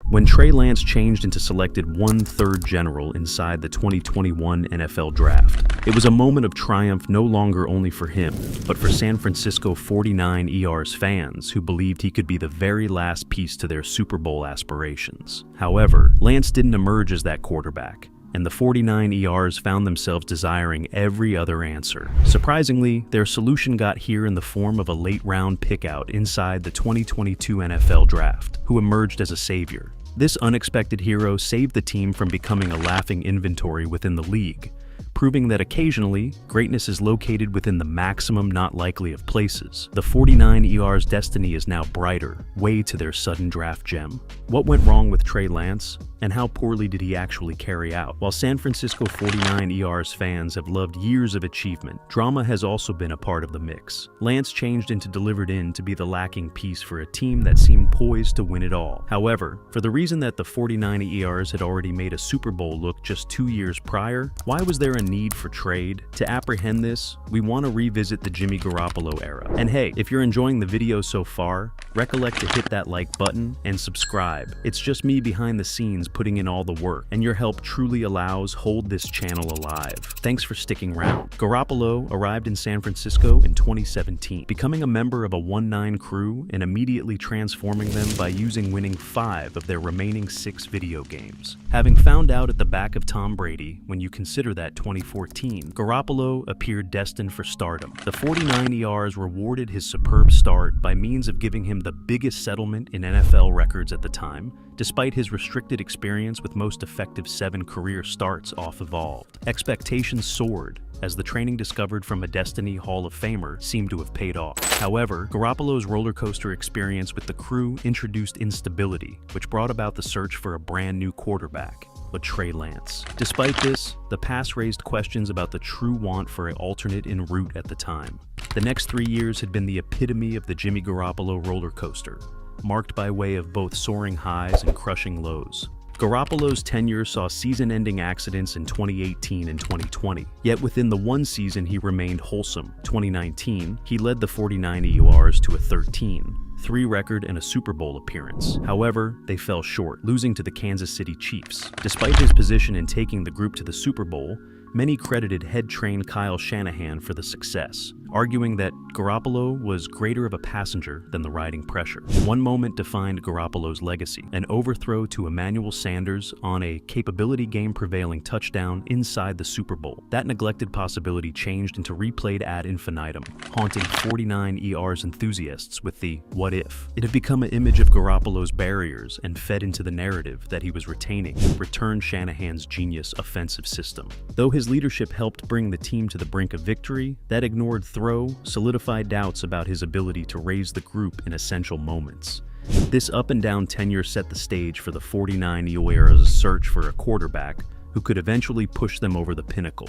When Trey Lance changed into selected one-third general inside the 2021 NFL Draft, it was a moment of triumph no longer only for him, but for San Francisco 49ers fans who believed he could be the very last piece to their Super Bowl aspirations. However, Lance didn't emerge as that quarterback, and the 49ers found themselves desiring every other answer. Surprisingly, their solution got here in the form of a late-round pickout inside the 2022 NFL Draft, who emerged as a savior. This unexpected hero saved the team from becoming a laughing inventory within the league, proving that occasionally, greatness is located within the maximum not likely of places. The 49ers' destiny is now brighter, way to their sudden draft gem. What went wrong with Trey Lance, and how poorly did he actually carry out? While San Francisco 49ers fans have loved years of achievement, drama has also been a part of the mix. Lance changed into delivered in to be the lacking piece for a team that seemed poised to win it all. However, for the reason that the 49ers had already made a Super Bowl look just 2 years prior, why was there a need for trade? To apprehend this, we want to revisit the Jimmy Garoppolo era. And hey, if you're enjoying the video so far, recollect to hit that like button and subscribe. It's just me behind the scenes putting in all the work, and your help truly hold this channel alive. Thanks for sticking around. Garoppolo arrived in San Francisco in 2017, becoming a member of a 1-9 crew and immediately transforming them by winning 5 of their remaining 6 video games. Having found out at the back of Tom Brady, when you consider that 2014, Garoppolo appeared destined for stardom. The 49ers rewarded his superb start by means of giving him the biggest settlement in NFL records at the time, despite his restricted experience with most effective 7 career starts off-evolved. Expectations soared, as the training discovered from a Destiny Hall of Famer seemed to have paid off. However, Garoppolo's roller coaster experience with the crew introduced instability, which brought about the search for a brand new quarterback, but Trey Lance. Despite this, the past raised questions about the true want for an alternate en route at the time. The next 3 years had been the epitome of the Jimmy Garoppolo roller coaster, marked by way of both soaring highs and crushing lows. Garoppolo's tenure saw season-ending accidents in 2018 and 2020, yet within the one season he remained wholesome. 2019, he led the 49ers to a 13-3 record and a Super Bowl appearance. However, they fell short, losing to the Kansas City Chiefs. Despite his position in taking the group to the Super Bowl, many credited head-trained Kyle Shanahan for the success, arguing that Garoppolo was greater of a passenger than the riding pressure. One moment defined Garoppolo's legacy, an overthrow to Emmanuel Sanders on a capability game-prevailing touchdown inside the Super Bowl. That neglected possibility changed into replayed ad infinitum, haunting 49ers enthusiasts with the "what if?" It had become an image of Garoppolo's barriers and fed into the narrative that he was returned Shanahan's genius offensive system. Though his leadership helped bring the team to the brink of victory, that ignored throw solidified doubts about his ability to raise the group in essential moments. This up-and-down tenure set the stage for the 49ers' search for a quarterback who could eventually push them over the pinnacle.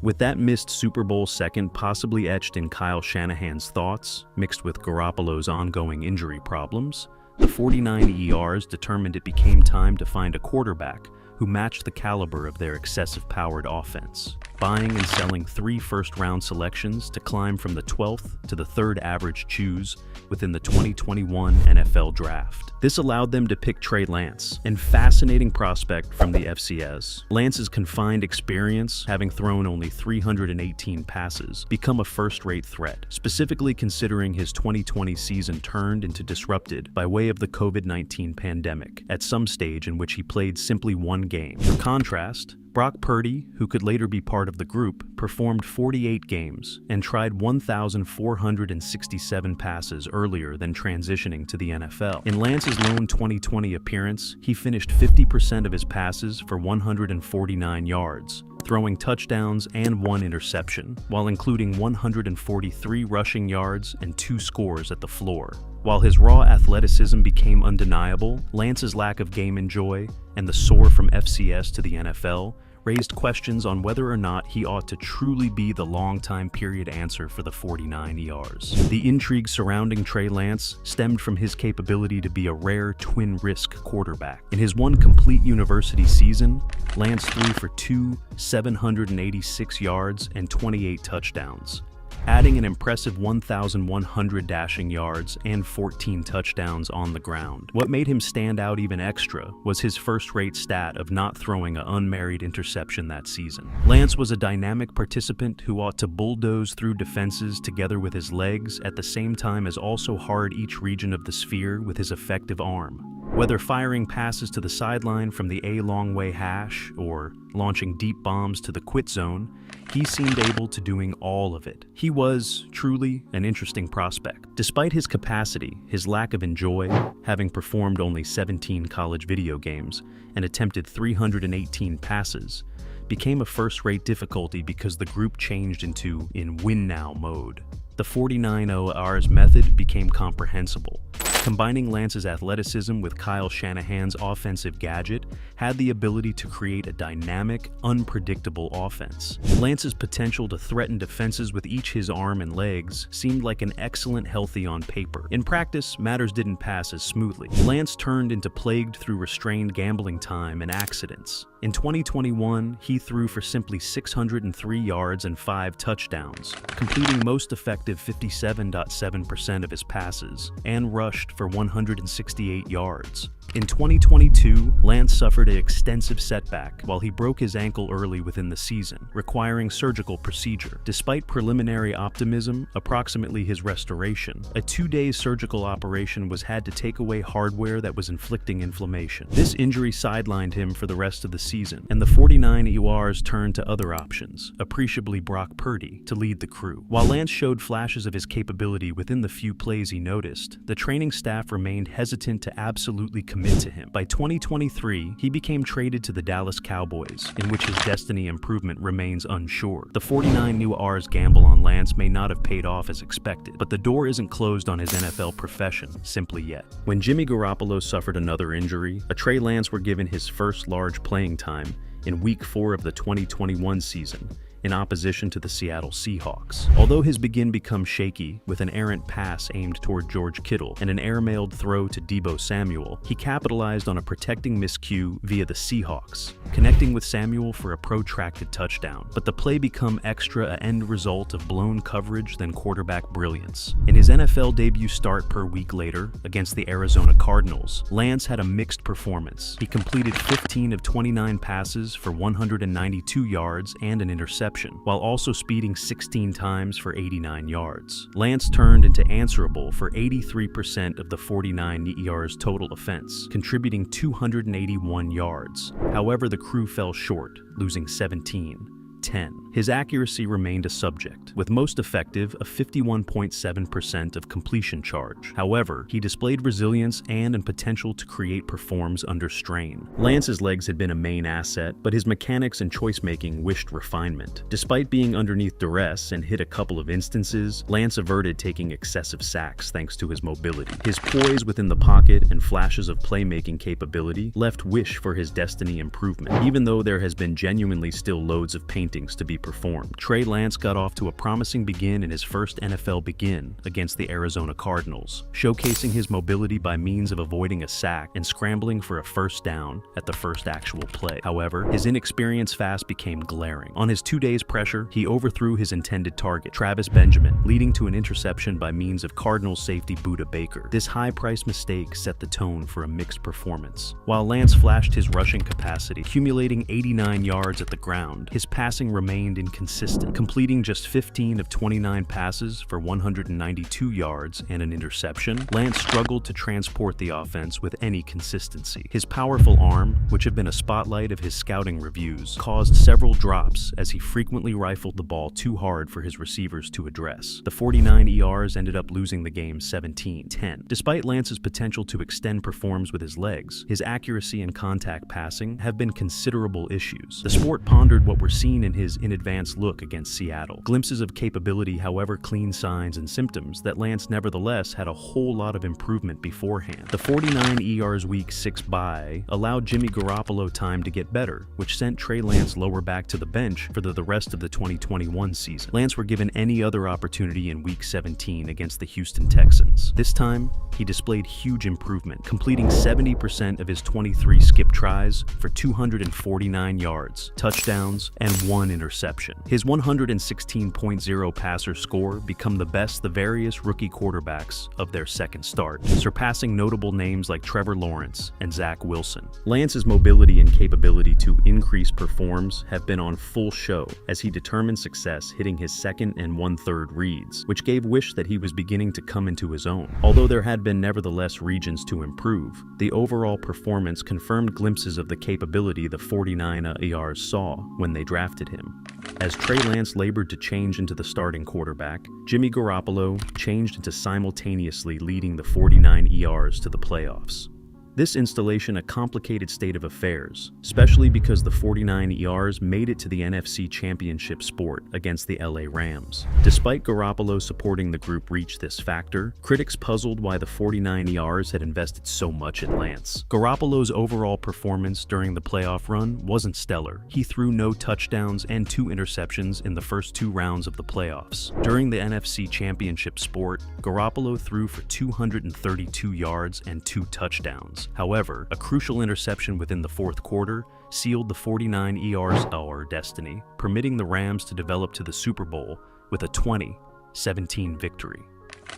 With that missed Super Bowl second possibly etched in Kyle Shanahan's thoughts, mixed with Garoppolo's ongoing injury problems, the 49ers determined it became time to find a quarterback who matched the caliber of their excessive-powered offense, buying and selling 3 first-round selections to climb from the 12th to the 3rd average choose within the 2021 NFL Draft. This allowed them to pick Trey Lance, a fascinating prospect from the FCS. Lance's confined experience, having thrown only 318 passes, become a first-rate threat, specifically considering his 2020 season turned into disrupted by way of the COVID-19 pandemic, at some stage in which he played simply 1 game. For contrast, Brock Purdy, who could later be part of the group, performed 48 games and tried 1,467 passes earlier than transitioning to the NFL. In Lance's lone 2020 appearance, he finished 50% of his passes for 149 yards, throwing touchdowns and 1 interception, while including 143 rushing yards and 2 scores at the floor. While his raw athleticism became undeniable, Lance's lack of game enjoy and the soar from FCS to the NFL raised questions on whether or not he ought to truly be the long-time period answer for the 49ers. The intrigue surrounding Trey Lance stemmed from his capability to be a rare twin-risk quarterback. In his one complete university season, Lance threw for 786 yards and 28 touchdowns. adding an impressive 1,100 dashing yards and 14 touchdowns on the ground. What made him stand out even extra was his first-rate stat of not throwing an unmarried interception that season. Lance was a dynamic participant who ought to bulldoze through defenses together with his legs at the same time as also hard each region of the sphere with his effective arm. Whether firing passes to the sideline from the A-long way hash or launching deep bombs to the quit zone, he seemed able to doing all of it. He was, truly, an interesting prospect. Despite his capacity, his lack of enjoy, having performed only 17 college video games and attempted 318 passes, became a first-rate difficulty because the group changed into win-now mode. The 49 OR's method became comprehensible. Combining Lance's athleticism with Kyle Shanahan's offensive gadget had the ability to create a dynamic, unpredictable offense. Lance's potential to threaten defenses with each his arm and legs seemed like an excellent healthy on paper. In practice, matters didn't pass as smoothly. Lance turned into plagued through restrained gambling time and accidents. In 2021, he threw for simply 603 yards and 5 touchdowns, completing most effective 57.7% of his passes, and rushed for 168 yards. In 2022, Lance suffered an extensive setback while he broke his ankle early within the season, requiring surgical procedure. Despite preliminary optimism approximately his restoration, a 2-day surgical operation was had to take away hardware that was inflicting inflammation. This injury sidelined him for the rest of the season, and the 49 EORs turned to other options, appreciably Brock Purdy, to lead the crew. While Lance showed flashes of his capability within the few plays he noticed, the training staff remained hesitant to absolutely commit to him. By 2023, he became traded to the Dallas Cowboys, in which his destiny improvement remains unsure. The 49 new R's gamble on Lance may not have paid off as expected, but the door isn't closed on his NFL profession simply yet. When Jimmy Garoppolo suffered another injury, Trey Lance were given his first large playing time in Week 4 of the 2021 season, in opposition to the Seattle Seahawks. Although his begin become shaky with an errant pass aimed toward George Kittle and an air-mailed throw to Deebo Samuel, he capitalized on a protecting miscue via the Seahawks, connecting with Samuel for a protracted touchdown. But the play become extra a end result of blown coverage than quarterback brilliance. In his NFL debut start per week later against the Arizona Cardinals, Lance had a mixed performance. He completed 15 of 29 passes for 192 yards and an interception, while also speeding 16 times for 89 yards. Lance turned into answerable for 83% of the 49 ER's total offense, contributing 281 yards. However, the crew fell short, losing 17-10. His accuracy remained a subject, with most effective a 51.7% of completion charge. However, he displayed resilience and potential to create performs under strain. Lance's legs had been a main asset, but his mechanics and choice-making wished refinement. Despite being underneath duress and hit a couple of instances, Lance averted taking excessive sacks thanks to his mobility. His poise within the pocket and flashes of playmaking capability left wish for his destiny improvement, even though there has been genuinely still loads of paintings to be performed. Trey Lance got off to a promising begin in his first NFL begin against the Arizona Cardinals, showcasing his mobility by means of avoiding a sack and scrambling for a first down at the first actual play. However, his inexperience fast became glaring. On his 2 days pressure, he overthrew his intended target, Travis Benjamin, leading to an interception by means of Cardinals safety Budda Baker. This high-priced mistake set the tone for a mixed performance. While Lance flashed his rushing capacity, accumulating 89 yards at the ground, his passing remained inconsistent, completing just 15 of 29 passes for 192 yards and an interception. Lance struggled to transport the offense with any consistency. His powerful arm, which had been a spotlight of his scouting reviews, caused several drops as he frequently rifled the ball too hard for his receivers to address. The 49 ERs ended up losing the game 17-10. Despite Lance's potential to extend performs with his legs, his accuracy and contact passing have been considerable issues. The sport pondered what were seen in his in-advance look against Seattle. Glimpses of capability, however clean signs and symptoms, that Lance nevertheless had a whole lot of improvement beforehand. The 49 ER's Week 6 bye allowed Jimmy Garoppolo time to get better, which sent Trey Lance lower back to the bench for the rest of the 2021 season. Lance were given any other opportunity in Week 17 against the Houston Texans. This time, he displayed huge improvement, completing 70% of his 23 skip tries for 249 yards, touchdowns, and 1 interception. interception. His 116.0 passer score became the best the various rookie quarterbacks of their second start, surpassing notable names like Trevor Lawrence and Zach Wilson. Lance's mobility and capability to increase performs have been on full show as he determined success hitting his second and one-third reads, which gave wish that he was beginning to come into his own. Although there had been nevertheless regions to improve, the overall performance confirmed glimpses of the capability the 49ers saw when they drafted him. As Trey Lance labored to change into the starting quarterback, Jimmy Garoppolo changed into simultaneously leading the 49ers to the playoffs. This installation a complicated state of affairs, especially because the 49ers made it to the NFC Championship sport against the LA Rams. Despite Garoppolo supporting the group reach this factor, critics puzzled why the 49ers had invested so much in Lance. Garoppolo's overall performance during the playoff run wasn't stellar. He threw no touchdowns and 2 interceptions in the first 2 rounds of the playoffs. During the NFC Championship sport, Garoppolo threw for 232 yards and 2 touchdowns. However, a crucial interception within the fourth quarter sealed the 49ers' destiny, permitting the Rams to develop to the Super Bowl with a 20-17 victory.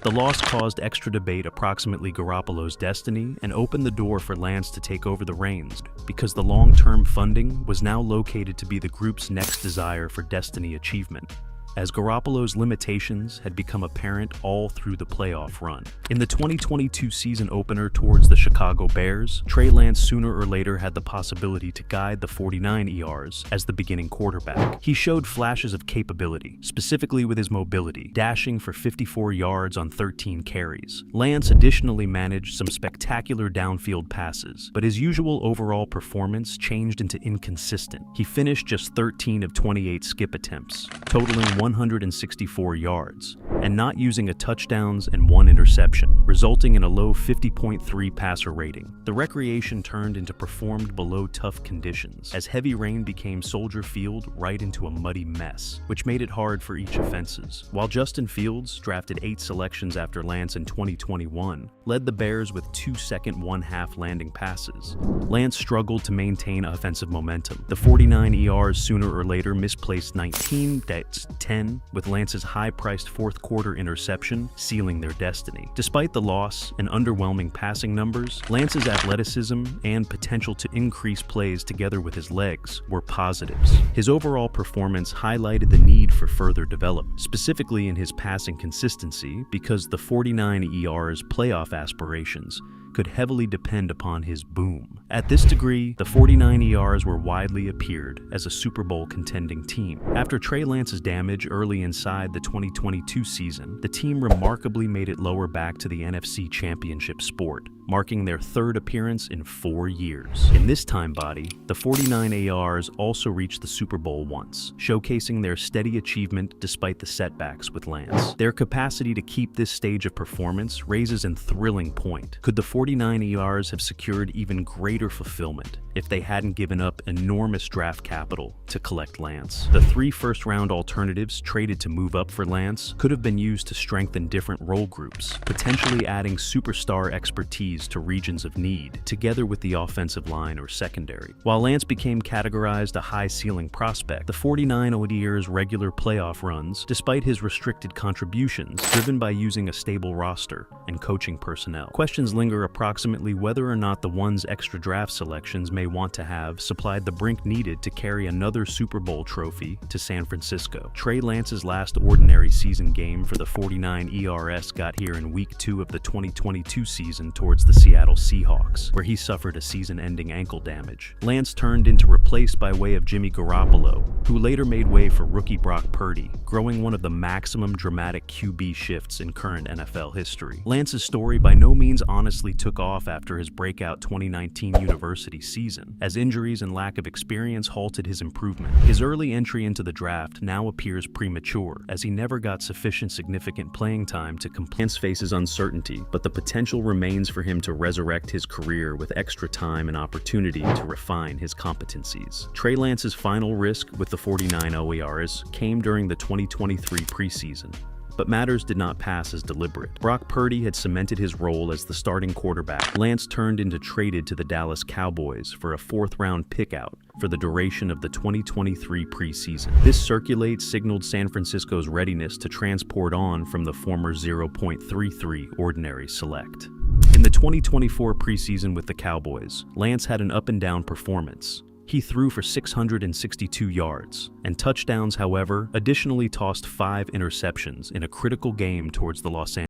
The loss caused extra debate approximately Garoppolo's destiny and opened the door for Lance to take over the reins, because the long-term funding was now located to be the group's next desire for destiny achievement, as Garoppolo's limitations had become apparent all through the playoff run. In the 2022 season opener towards the Chicago Bears, Trey Lance sooner or later had the possibility to guide the 49ers as the beginning quarterback. He showed flashes of capability, specifically with his mobility, dashing for 54 yards on 13 carries. Lance additionally managed some spectacular downfield passes, but his usual overall performance changed into inconsistent. He finished just 13 of 28 skip attempts, totaling 164 yards, and not using a touchdowns and 1 interception, resulting in a low 50.3 passer rating. The recreation turned into performed below tough conditions, as heavy rain became Soldier Field right into a muddy mess, which made it hard for each offenses. While Justin Fields, drafted 8 selections after Lance in 2021, led the Bears with 2 second one-half landing passes, Lance struggled to maintain offensive momentum. The 49ers sooner or later misplaced 19-10 with Lance's high-priced fourth quarter interception sealing their destiny. Despite the loss and underwhelming passing numbers, Lance's athleticism and potential to increase plays together with his legs were positives. His overall performance highlighted the need for further development, specifically in his passing consistency, because the 49ers' playoff aspirations could heavily depend upon his boom. At this degree, the 49ers were widely appeared as a Super Bowl contending team. After Trey Lance's damage early inside the 2022 season, the team remarkably made it lower back to the NFC Championship sport, marking their 3rd appearance in 4 years. In this time body, the 49ers also reached the Super Bowl once, showcasing their steady achievement despite the setbacks with Lance. Their capacity to keep this stage of performance raises a thrilling point. Could the 49ers have secured even greater fulfillment if they hadn't given up enormous draft capital to collect Lance? The 3 first-round alternatives traded to move up for Lance could have been used to strengthen different role groups, potentially adding superstar expertise to regions of need, together with the offensive line or secondary. While Lance became categorized a high-ceiling prospect, the 49ers' regular playoff runs, despite his restricted contributions, driven by using a stable roster and coaching personnel. Questions linger approximately whether or not the one's extra draft selections may want to have supplied the brink needed to carry another Super Bowl trophy to San Francisco. Trey Lance's last ordinary season game for the 49ers got here in Week 2 of the 2022 season towards the Seattle Seahawks, where he suffered a season-ending ankle damage. Lance turned into replaced by way of Jimmy Garoppolo, who later made way for rookie Brock Purdy, growing one of the maximum dramatic QB shifts in current NFL history. Lance's story by no means honestly took off after his breakout 2019 university season, as injuries and lack of experience halted his improvement. His early entry into the draft now appears premature, as he never got sufficient significant playing time to complete. Lance faces uncertainty, but the potential remains for him to resurrect his career with extra time and opportunity to refine his competencies. Trey Lance's final risk with the 49ers came during the 2023 preseason, but matters did not pass as deliberate. Brock Purdy had cemented his role as the starting quarterback. Lance turned into traded to the Dallas Cowboys for a fourth-round pickout for the duration of the 2023 preseason. This circulate signaled San Francisco's readiness to transport on from the former 0.33 ordinary select. In the 2024 preseason with the Cowboys, Lance had an up-and-down performance. He threw for 662 yards and touchdowns, however, additionally tossed 5 interceptions in a critical game towards the Los Angeles